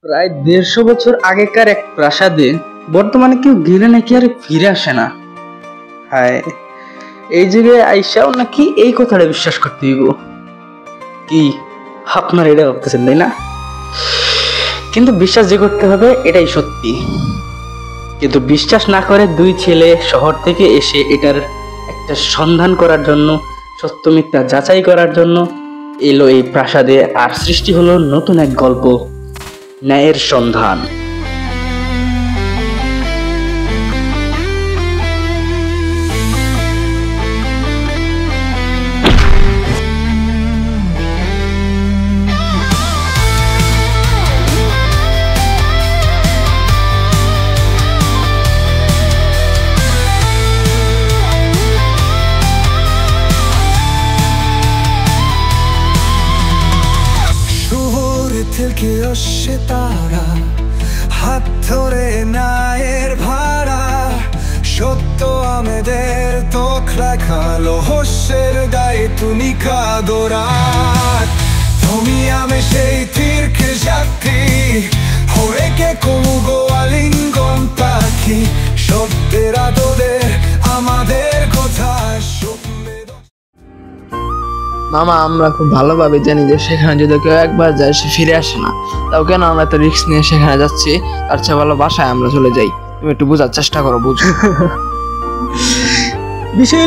প্রায় 150 বছর আগেকার এক প্রাসাদে বর্তমানে কেউ গেলে নাকি আর ফিরে আসে না। হায়, এই যুগে আইসাও নাকি এই কথাটা বিশ্বাস করতে হইব। কি আপনার এটা ভাবতেছেন তাই না? কিন্তু বিশ্বাস যে করতে হবে এটাই সত্যি। কিন্তু বিশ্বাস না করে দুই ছেলে শহর থেকে এসে এটার একটা সন্ধান করার জন্য, সত্য মিথ্যা যাচাই করার জন্য এলো এই প্রাসাদে। আর সৃষ্টি হলো নতুন এক গল্প, ন্যায়ের সন্ধান। থেকে আসে তারা, হাত ধরে নায়ের ভাড়া, সত্য আমাদের তোখ রাখালো হোসের গায়ে তুমি কাদরাত। তুমি আমি সেই তীর্থের যাত্রী, হয়ে কে কমুগো আলিঙ্গন পাখি, সত্যের আদরের আমাদের কথা মামা, আমরা খুব ভালোভাবে জানি যে সেখানে যদি কেউ একবার যায় সে ফিরে আসে না। তাও কেন আমরা তো রিস্ক নিয়ে সেখানে যাচ্ছি, তার চেয়ে ভালো বাসায় আমরা চলে যাই। তুমি একটু বোঝার চেষ্টা করো, বুঝো। বিষয়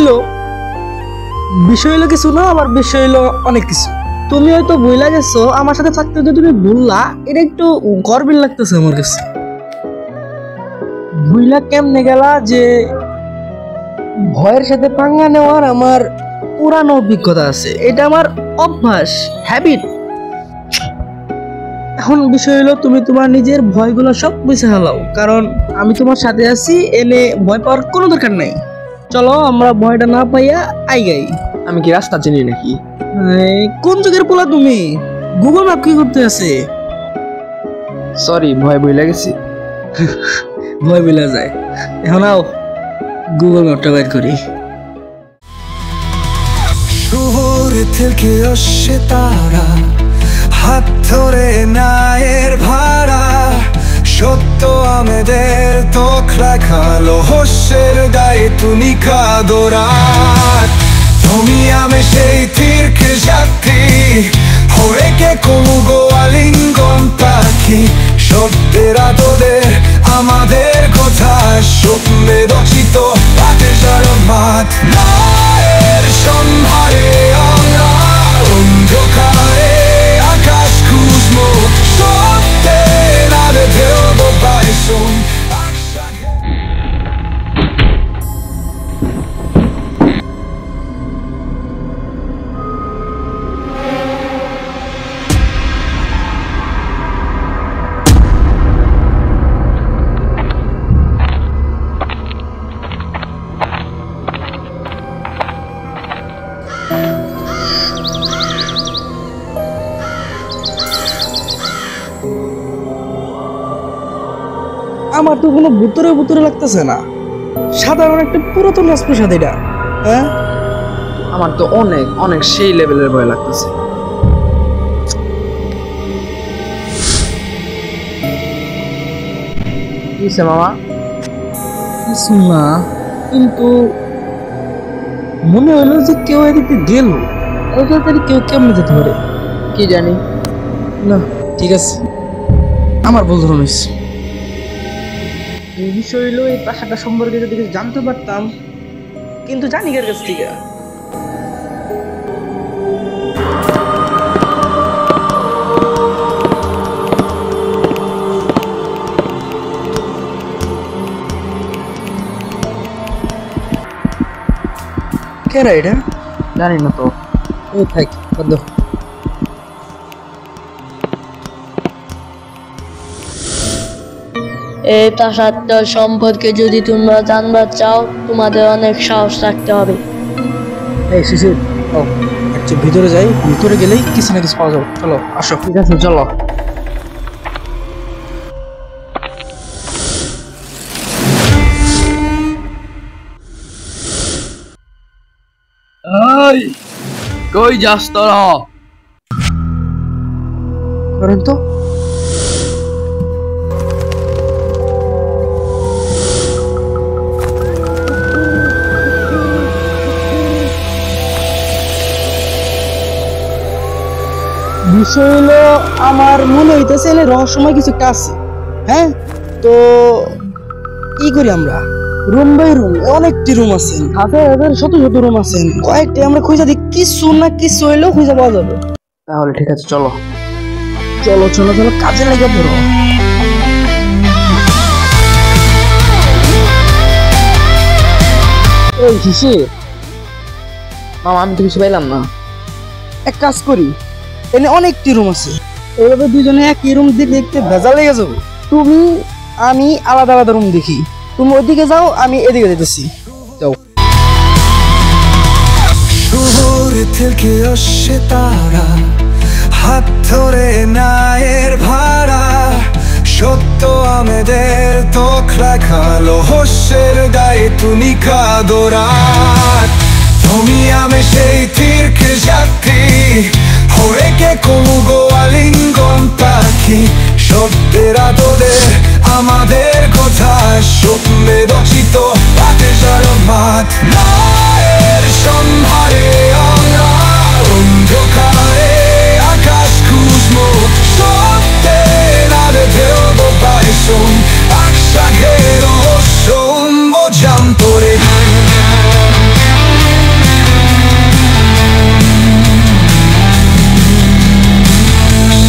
হলো কিছু না, আবার বিষয় হলো অনেক কিছু। তুমি হয়তো ভুলা গেছো, আমার সাথে থাকতে যে তুমি ভুললা, এটা একটু গর্বিল লাগতেছে আমার কাছে। ভুলা কেমনে গেলা যে ভয়ের সাথে পাঙ্গা নেওয়ার আমার পুরানো অভিজ্ঞতা আছে, এটা আমার অভ্যাস, হ্যাবিট। এখন বিষয় হলো তুমি তোমার নিজের ভয়গুলো সব বুঝে হালাও, কারণ আমি তোমার সাথে আছি, এনে ভয় পাওয়ার কোনো দরকার নাই। চলো আমরা ভয়টা না পাইয়া আইগাই। আমি কি রাস্তা চিনি নাকি? কোন যুগের পোলা তুমি? গুগল ম্যাপ কি করতে আছে? সরি, ভয় বইলা গেছি। ভয় বইলা যায়। এখন আও গুগল ম্যাপটা বের করি। শহর থেকে আসে তারা, হাত ধরে নায়ের ভাড়া, সত্য আমাদের তোখ রাখালো হোসের গায়ে তুমি কাদরাত। তুমি আমি সেই তীর্থের যাত্রী, হয়ে কে কমুগো আলিঙ্গন পাখি, সত্যের আদরের আমাদের কথা স্বপ্নে রচিত পাতে মাত। নায়ের সন্ধানে আমরা অন্ধকারে আকাশ খুঁজবো, সত্যের আলো দেব বাইসন। আমার তো কোনো ভুতুরে লাগতেছে না, সাধারণ একটা পুরাতন রাজপ্রাসাদ এটা। হ্যাঁ, আমার তো অনেক অনেক সেই লেভেলের ভয় লাগতেছে। কিসে মামা? কিছু না, কিন্তু মনে হলো যে কেউ এদিকে গেল। এত তাড়াতাড়ি কেউ কেমনে যেতে পারে কি জানি না। ঠিক আছে, আমার ভুল ধরুন। এই বিষয় হলো, এই প্রাসাদটা সম্পর্কে যদি কিছু জানতে পারতাম, কিন্তু জানি কার কাছ থেকে। কেরা এটা? জানি না তো। ও থাক, বাদ দাও। এই প্রাসাদটার সম্পর্কে যদি তোমরা জানবার চাও, তোমাদের অনেক সাহস রাখতে হবে। এই শিশির, আচ্ছা ভিতরে যাই, ভিতরে গেলেই কিছু না কিছু পাওয়া যাবে। চলো আসো। ঠিক আছে, চলো। কই যাস তোরা? করেন তো। বিষয় হলো আমার মনে হইতেছে এনে রহস্যময় কিছু একটা আছে। হ্যাঁ, তো কি করি আমরা? রুম বাই রুম অনেকটি রুম আছে, হাজার হাজার শত শত রুম আছে, কয়েকটি আমরা খুঁজে দিই, কিছু না কিছু হইলেও খুঁজে পাওয়া যাবে। তাহলে ঠিক আছে, চলো। চলো চলো চলো, কাজে লেগে পড়ো। এই শিশির, মামা আমি তো কিছু পাইলাম না। এক কাজ করি, এনে অনেকটি রুম আছে, এইভাবে দুজনে একই রুম দেখতে দেখতে ভেজা লেগে যাবো। তুমি আমি আলাদা আলাদা রুম দেখি, তুমি ওইদিকে যাও, আমি এদিকে যেতেছি। যাও। শহর থেকে আসে তারা, হাত ধরে নায়ের ভাড়া, সত্য আমাদের তোখ রাখালো হস্যের গায়ে তুমি কাদরাত। তুমি আমি সেই তীর্কে যাত্রী, হয়ে কে কমুগো আলিঙ্গন পাখি, সত্যের আদরে আমাদের কথা স্বপ্নে রচিত পাতে মাত। মায়ের সম্ভারে আমরা অন্ধকারে আকাশ খুঁজবো, সত্যের আরে দেব পাইসুন আকশাঘের রহস্য জাম করে।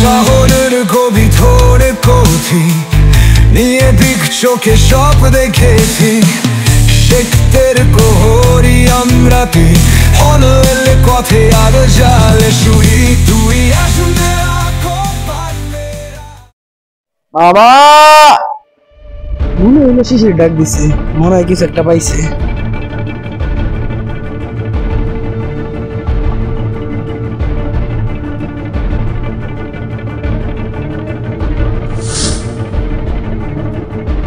শহরের গভীর ধরে পথি নিয়ে দিক চোখে সব দেখেছি, শেখদের প্রহরী আমরাতে হলে কথে আর জালে শুই তুই আসুন। বাবা, মনে হইলো শিশির ডাক দিছে, মনে হয় কিছু একটা পাইছে।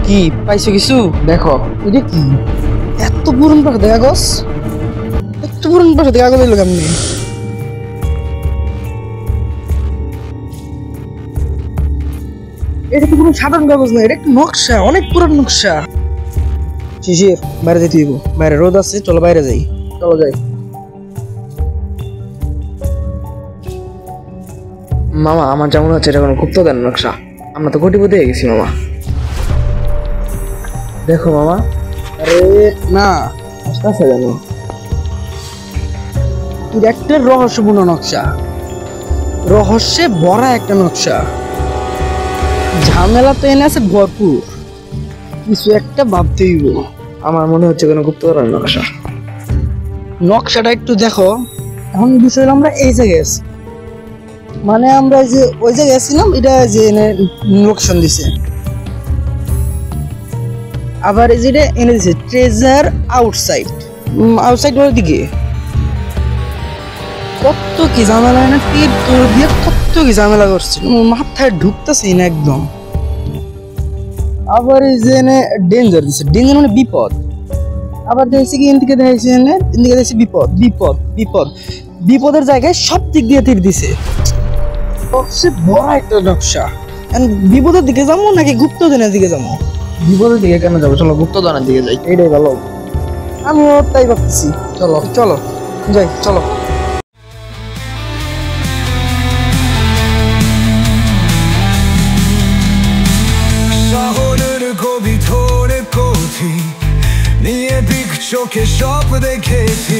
কি পাইছো কিছু? দেখো। এটা কি? এত পুরন পাখা কাগজ, এত পুরন পাখা কাগজ এলো কেমনি? এটা তো কোনো সাধারণ কাগজ না, এটা একটা নকশা, অনেক পুরান নকশা। শিশির, বাইরে যেতে দিব, বাইরে রোদ আছে, চলো বাইরে যাই। চলো যাই। মামা আমার যেমন হচ্ছে এটা কোনো গুপ্তধন নকশা, আমরা তো কোটিপতি হয়ে গেছি মামা। দেখো মামা। আরে না, আসতেছে জানো, এটা একটা রহস্যপূর্ণ নকশা, রহস্যে ভরা একটা নকশা, ঝামেলা তো এনে আছে ভরপুর, কিছু একটা ভাবতে হইব। আমার মনে হচ্ছে কোনো গুপ্তধন নকশা। নকশাটা একটু দেখো। এখন বিষয় হলো আমরা এই জায়গায় আছি, মানে আমরা যে ওই জায়গায় আছিলাম, এটা যে এনে লোকেশন দিছে, আবার এই যেটা এনে দিছে ট্রেজার আউটসাইড, আউটসাইড ওর দিকে। কত কি ঝামেলা না, তীর তোর দিয়ে কত কি ঝামেলা করছে, মাথায় ঢুকতেছে না একদম। আবার এই যে এনে ডেঞ্জার দিছে, ডেঞ্জার মানে বিপদ। আবার দেখছি কি এদিকে দেখছি, এদিকে দেখছি বিপদ বিপদ বিপদ, বিপদের জায়গায় সব দিক দিয়ে তীর দিছে। সবচেয়ে বড় একটা নকশা। বিপদের দিকে যাবো নাকি গুপ্তধনের দিকে যাবো? বিপদের দিকে কেন যাবো, চলো গুপ্তধনের দিকে যাই, এইটাই ভালো। আমিও তাই ভাবতেছি, চলো চলো যাই, চলো। শহরের গভীর ধরে পথি নিয়ে দিক চোখে সব দেখেছি,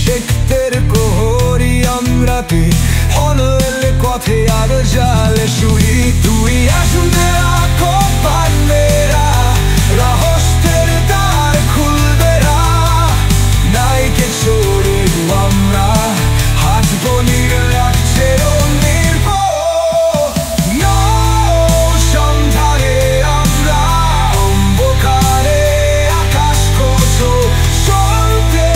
শেখদের প্রহরী আমরাতে হলে কথে আর জালে শুই তুই আসুন। রহস্যের দ্বার খুলবে রা, নাইকে চড়ে আমরা হাসবো নির্লাচ্ছে সন্ধানে আমরা অন্ধকারে আকাশ খোঁজো, চলতে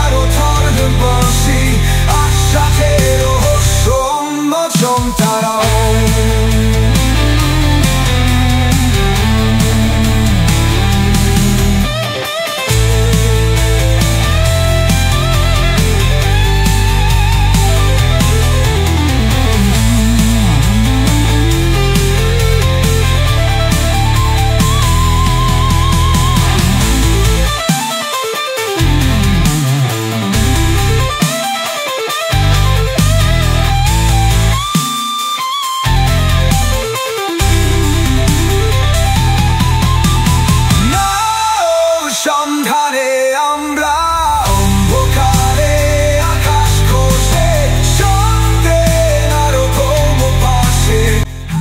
আরো থর বসি আশাতে রহস্য তারাও।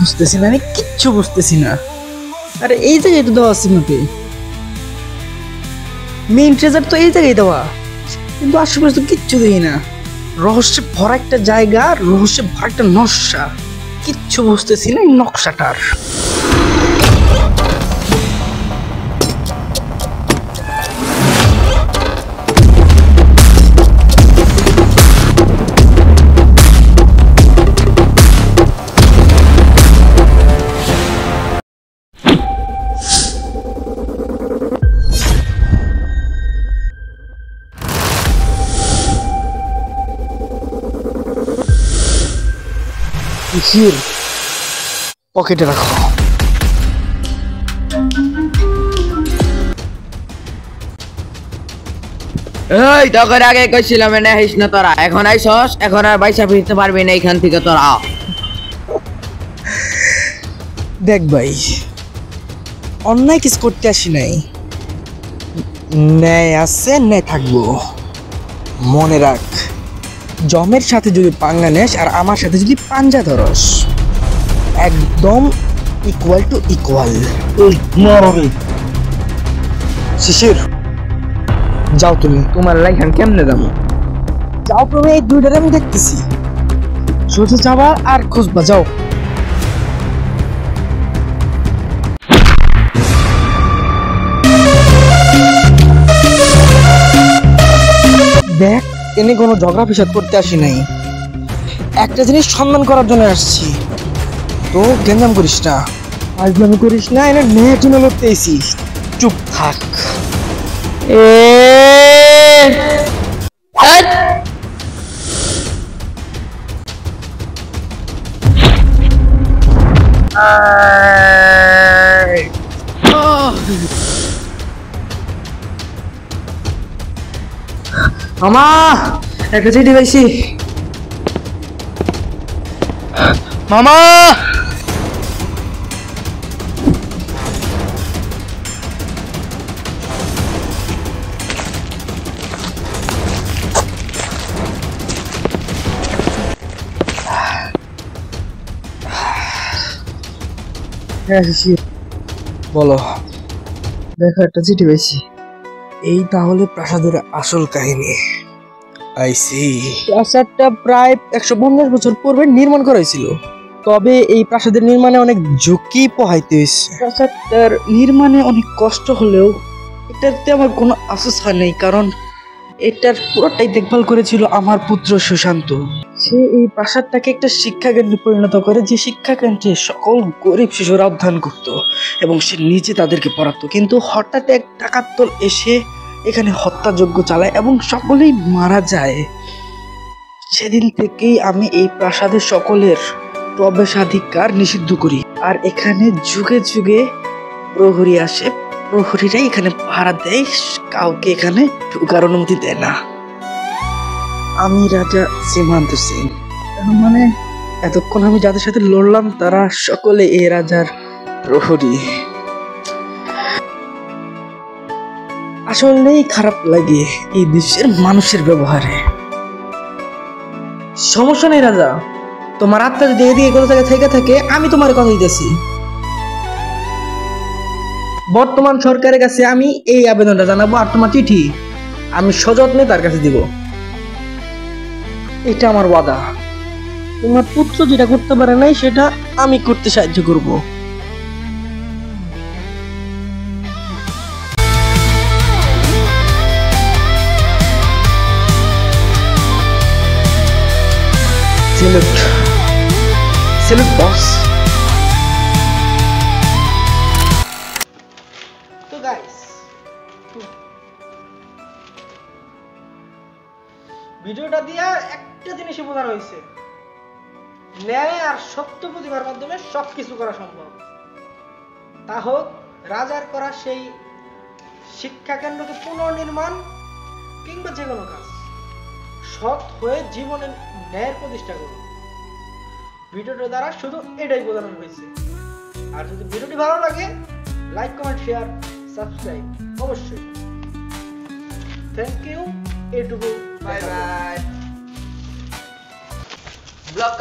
বুঝতেছি না, আমি কিচ্ছু বুঝতেছি না। আরে এই জায়গায় তো দেওয়া আছে ম্যাপে, মেইন ট্রেজার তো এই জায়গায় দেওয়া, কিন্তু আশেপাশে তো কিচ্ছু দেখি না। রহস্যে ভরা একটা জায়গা, রহস্যে ভরা একটা নকশা, কিচ্ছু বুঝতেছি না এই নকশাটার। কিসের পকেটে রাখো। এই তোকে আগে কইছিলাম না আইস না তোরা, এখন আইসস, এখন আর বাইসা ফিরতে পারবি না এখান থেকে তোরা। দেখ ভাই, অন্যায় কিছু করতে আসি নাই, ন্যায় আছে, ন্যায় থাকবো। মনে রাখ, জমের সাথে যদি পাঙ্গা নেস আর আমার সাথে যদি পাঞ্জা ধরস, একদম ইকুয়াল টু ইকুয়াল। শিশির, যাও তুমি। তোমার লাইখান কেমনে যাবো? যাও তুমি, এই দুইটারে আমি দেখতেছি। সোজা যাবা আর খুঁজবা, যাও। দেখ, এনে কোনো ঝগড়া ফিসাদ করতে আসি নাই, একটা জিনিস সন্ধান করার জন্য আসছি। তো গেঞ্জাম করিস না, আজলামি করিস না, এনে নেট জন্য লড়তে এসি। চুপ থাক। মামা, একটা চিঠি পাইছি। মামা, বলো। দেখো, একটা চিঠি পাইছি। এই তাহলে প্রাসাদের আসল কাহিনী। আইসি, প্রাসাদটা প্রায় 150 বছর পূর্বে নির্মাণ করা হয়েছিল, তবে এই প্রাসাদের নির্মাণে অনেক ঝুঁকি পোহাইতে হয়েছে। প্রাসাদটার নির্মাণে অনেক কষ্ট হলেও এটাতে আমার কোনো আফসোস হয় নাই, কারণ এটার পুরোটাই দেখভাল করেছিল আমার পুত্র সুশান্ত। সে এই প্রাসাদটাকে একটা শিক্ষা কেন্দ্রে পরিণত করে, যে শিক্ষা কেন্দ্রে সকল গরিব শিশুরা অধ্যয়ন করত এবং সে নিজে তাদেরকে পড়াতো। কিন্তু হঠাৎ এক ডাকাত দল এসে এখানে হত্যাযজ্ঞ চালায় এবং সকলেই মারা যায়। সেদিন থেকেই আমি এই প্রাসাদের সকলের প্রবেশাধিকার নিষিদ্ধ করি, আর এখানে যুগে যুগে প্রহরী আসে, প্রহরীরাই এখানে পাহারা দেয়, কাউকে এখানে ঢোকার অনুমতি দেয় না। আমি রাজা সীমান্ত সিং, মানে এতক্ষণ আমি যাদের সাথে লড়লাম তারা সকলে এই রাজার প্রহরী। আসলেই খারাপ লাগে এই দেশের মানুষের ব্যবহারে। সমস্যা নেই রাজা, তোমার আত্মা যদি এদিকে কোনো জায়গায় থেকে থাকে, আমি তোমার কথা দিতেছি। বর্তমান সরকারের কাছে আমি এই আবেদনটা জানাবো, আর তোমার চিঠি আমি সযত্নে তার কাছে দিব। এটা আমার ওয়াদা। তোমার পুত্র যেটা করতে পারে নাই সেটা আমি করতে সাহায্য করব। সেলুট, সেলুট বস। তো গাইস, ভিডিওটা দিয়ে একটা জিনিসই বোঝানো হয়েছে, ন্যায় আর সত্য প্রতিভার মাধ্যমে সবকিছু করা সম্ভব। তা হোক রাজার করা সেই শিক্ষা কেন্দ্রকে পুনর্নির্মাণ কিংবা যে কোনো কাজ, সৎ হয়ে জীবনে ন্যায়ের প্রতিষ্ঠা করুন। ভিডিওটা দ্বারা শুধু এটাই বোঝানো হয়েছে। আর যদি ভিডিওটি ভালো লাগে, লাইক, কমেন্ট, শেয়ার, সাবস্ক্রাইব অবশ্যই। থ্যাংক ইউ, এটুকু, বাই বাই। ব্লগ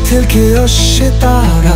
থেকে আসছে তারা